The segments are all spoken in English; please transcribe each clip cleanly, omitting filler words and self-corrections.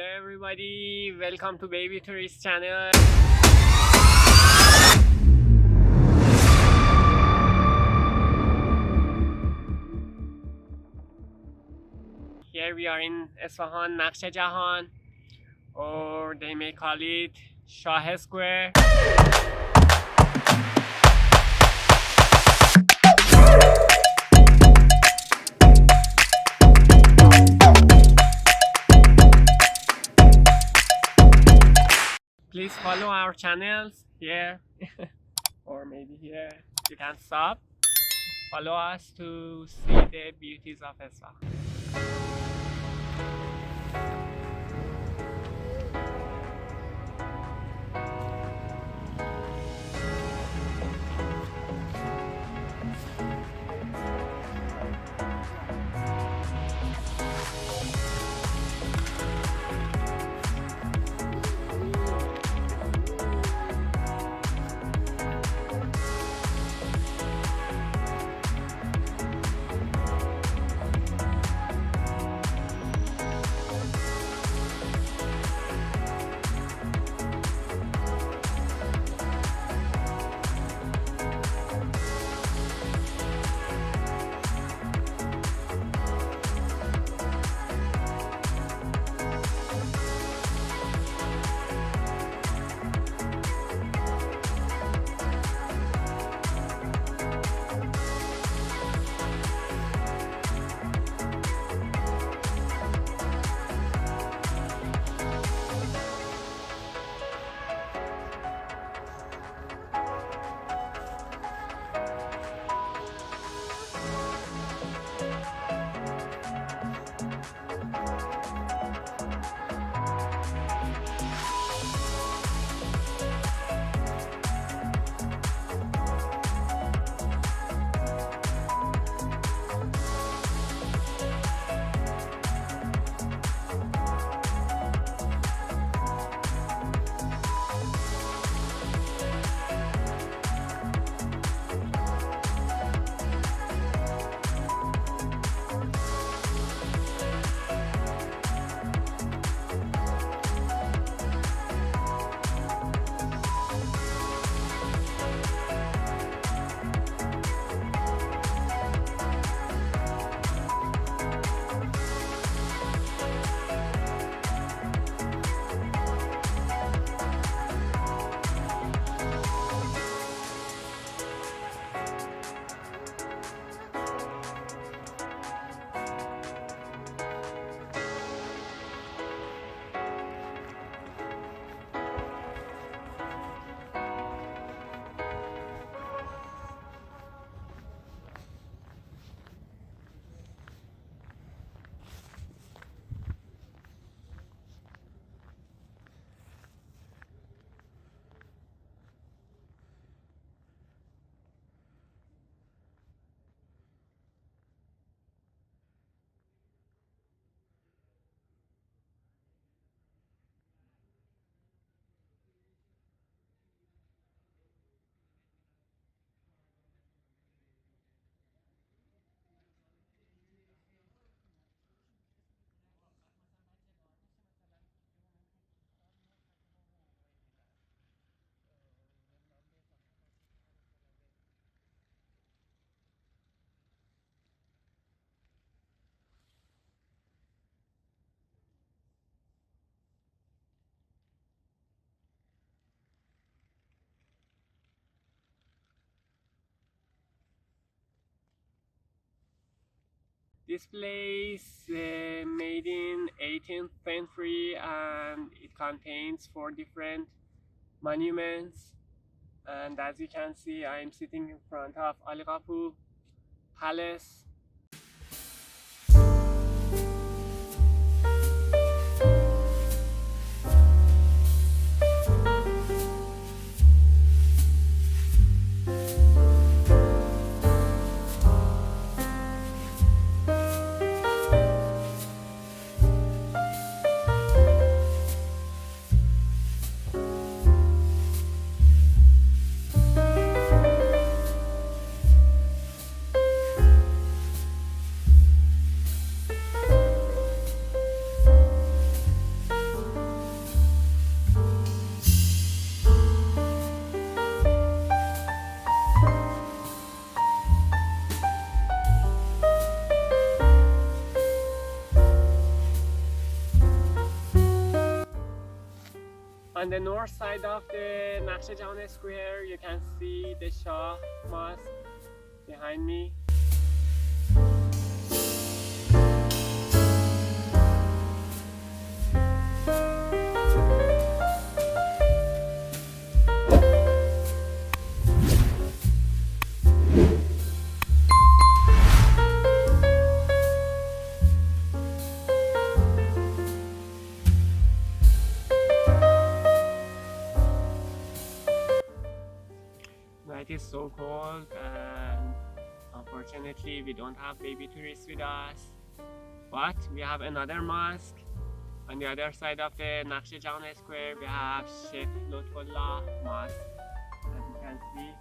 Hello everybody, welcome to Baby Tourist channel. Here we are in Isfahan, Naqsh Jahan, or they may call it Shah Square. Please follow our channels here or maybe here. You can stop. Follow us to see the beauties of Isfahan. This place made in 18th century, and it contains 4 different monuments. And as you can see, I am sitting in front of Ali Qapu Palace. On the north side of the Naqsh Jahan Square, you can see the Shah Mosque behind me. Night is so cold and unfortunately we don't have baby tourists with us, but we have another mosque on the other side of the Naqsh Jahan Square. We have Sheikh Lutfullah Mosque, as you can see.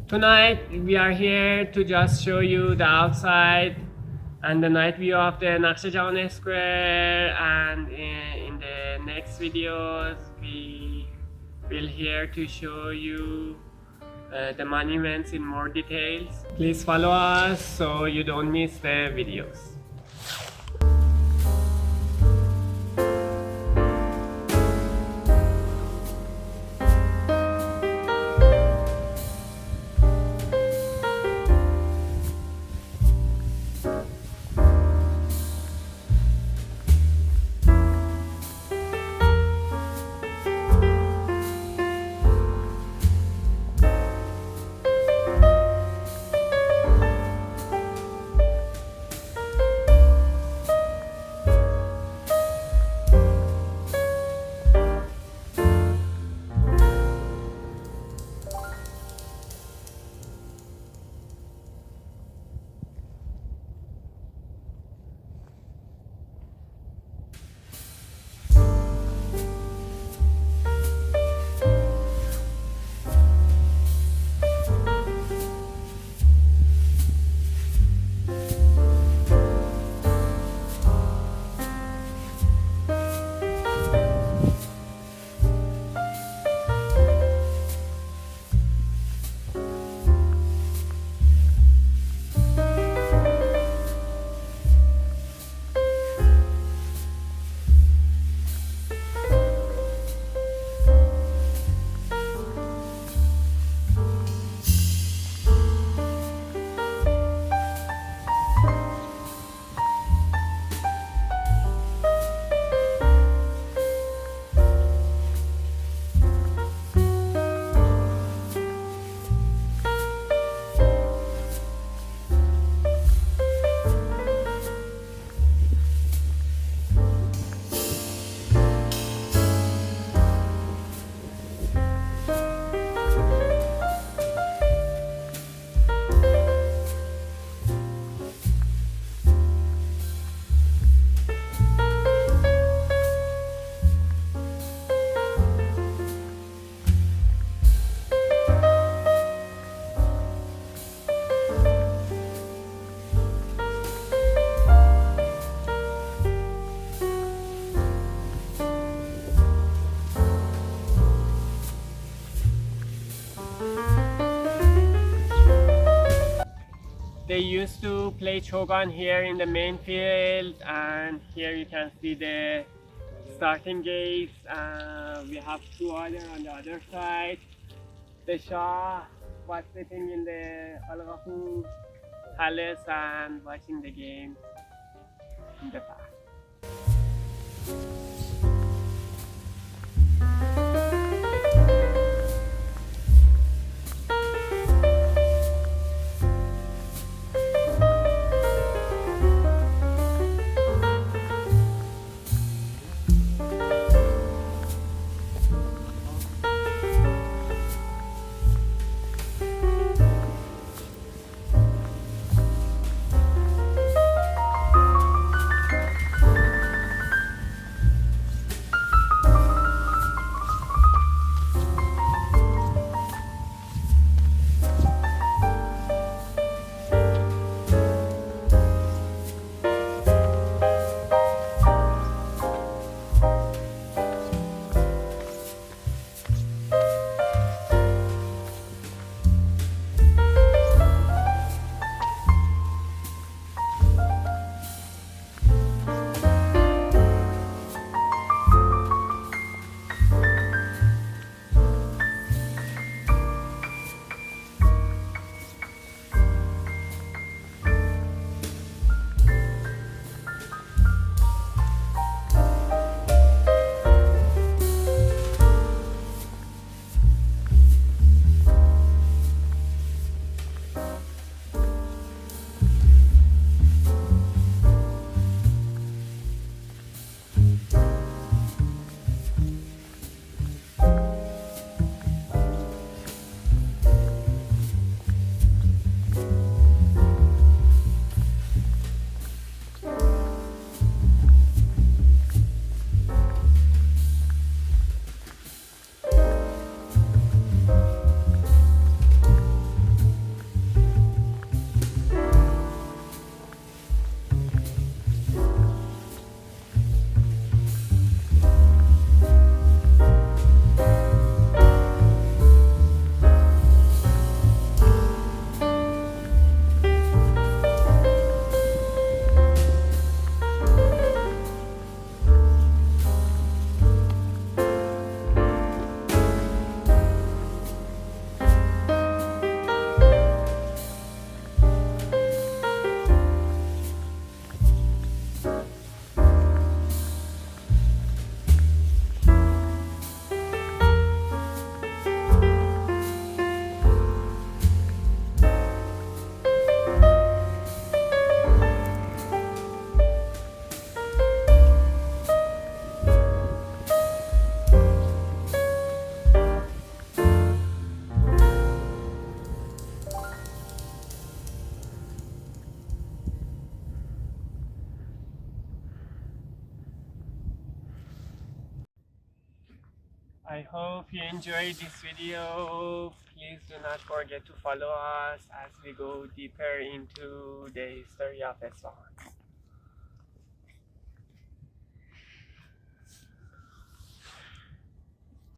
Tonight we are here to just show you the outside and the night view of the Naqsh Jahan Square, and in the next videos we will here to show you the monuments in more details. Please follow us so you don't miss the videos. they used to play Chogan here in the main field, and here you can see the starting gates. We have two other on the other side. The Shah was sitting in the Al Palace and watching the game in the past. I hope you enjoyed this video. Please do not forget to follow us as we go deeper into the history of Isfahan.